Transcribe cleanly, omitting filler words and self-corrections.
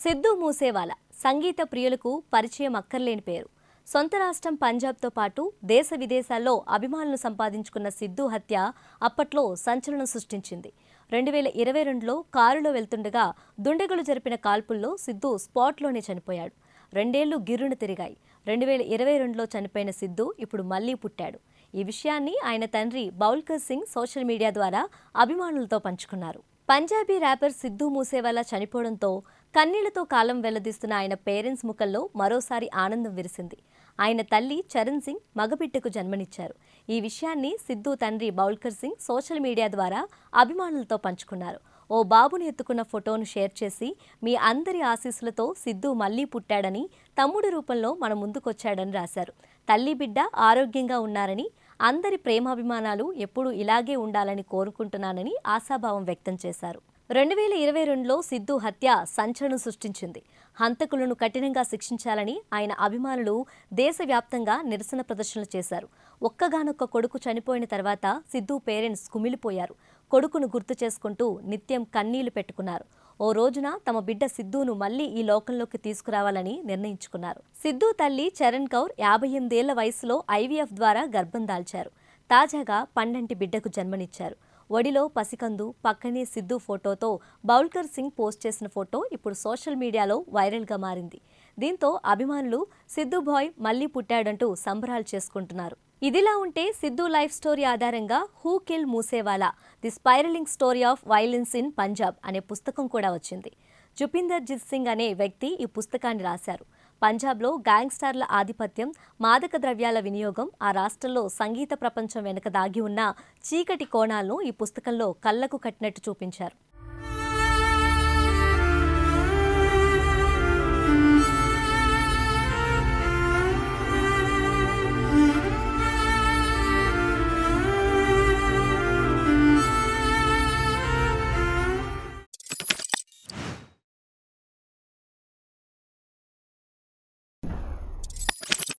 సిద్ధూ మూసేవాలా సంగీత ప్రియులకు పరిచయం అక్కర్లేని పేరు. సొంత రాష్ట్రం పంజాబ్తో పాటు దేశ విదేశాల్లో అభిమానులను సంపాదించుకున్న సిద్ధూ హత్య అప్పట్లో సంచలనం సృష్టించింది. 2022లో కారులో వెళ్తుండగా దుండగులు జరిపిన కాల్పుల్లో సిద్ధూ స్పాట్లోనే చనిపోయాడు. 2 ఏళ్లు గిర్రున తిరిగాయి. 2022లో చనిపోయిన సిద్ధూ ఇప్పుడు మళ్లీ పుట్టాడు. ఈ విషయాన్ని ఆయన తండ్రి బౌల్కర్ సింగ్ సోషల్ మీడియా ద్వారా అభిమానులతో పంచుకున్నారు. పంజాబీ ర్యాపర్ సిద్ధూ మూసేవాలా చనిపోవడంతో కన్నీళ్లతో కాలం వెల్లదీస్తున్న ఆయన పేరెంట్స్ ముఖంలో మరోసారి ఆనందం విరిసింది. ఆయన తల్లి చరణ్ సింగ్ మగబిడ్డకు జన్మనిచ్చారు. ఈ విషయాన్ని సిద్ధూ తండ్రి బౌల్కర్ సింగ్ సోషల్ మీడియా ద్వారా అభిమానులతో పంచుకున్నారు. ఓ బాబుని ఎత్తుకున్న ఫోటోను షేర్ చేసి, మీ అందరి ఆశీస్సులతో సిద్ధూ మళ్లీ పుట్టాడని, తమ్ముడి రూపంలో మన ముందుకొచ్చాడని రాశారు. తల్లి బిడ్డ ఆరోగ్యంగా ఉన్నారని, అందరి ప్రేమాభిమానాలు ఎప్పుడూ ఇలాగే ఉండాలని కోరుకుంటున్నానని ఆశాభావం వ్యక్తం చేశారు. 2022లో సిద్ధూ హత్య సంచలనం సృష్టించింది. హంతకులను కఠినంగా శిక్షించాలని ఆయన అభిమానులు దేశవ్యాప్తంగా నిరసన ప్రదర్శనలు చేశారు. ఒక్కగానొక్క కొడుకు చనిపోయిన తర్వాత సిద్ధూ పేరెంట్స్ కుమిలిపోయారు. కొడుకును గుర్తు చేసుకుంటూ నిత్యం కన్నీళ్లు పెట్టుకున్నారు. ఓ రోజున తమ బిడ్డ సిద్ధూను మళ్లీ ఈ లోకంలోకి తీసుకురావాలని నిర్ణయించుకున్నారు. సిద్ధూ తల్లి చరణ్ కౌర్ 58 ఏళ్ల వయసులో ఐవీఎఫ్ ద్వారా గర్భం దాల్చారు. తాజాగా పండంటి బిడ్డకు జన్మనిచ్చారు. ఒడిలో పసికందు, పక్కనే సిద్ధూ ఫోటోతో బౌల్కర్ సింగ్ పోస్ట్ చేసిన ఫోటో ఇప్పుడు సోషల్ మీడియాలో వైరల్గా మారింది. దీంతో అభిమానులు సిద్ధూ బాయ్ మళ్లీ పుట్టాడంటూ సంబరాలు చేసుకుంటున్నారు. ఇదిలా ఉంటే సిద్ధూ లైఫ్ స్టోరీ ఆధారంగా who kill Moosewala the spiralling story of violence in Punjab అనే పుస్తకం కూడా వచ్చింది. జుపిందర్ జిత్ సింగ్ అనే వ్యక్తి ఈ పుస్తకాన్ని రాశారు. పంజాబ్లో గ్యాంగ్స్టర్ల ఆధిపత్యం, మాదక ద్రవ్యాల వినియోగం, ఆ రాష్ట్రంలో సంగీత ప్రపంచం వెనుక దాగి ఉన్న చీకటి కోణాలను ఈ పుస్తకంలో కళ్లకు కట్టినట్టు చూపించారు.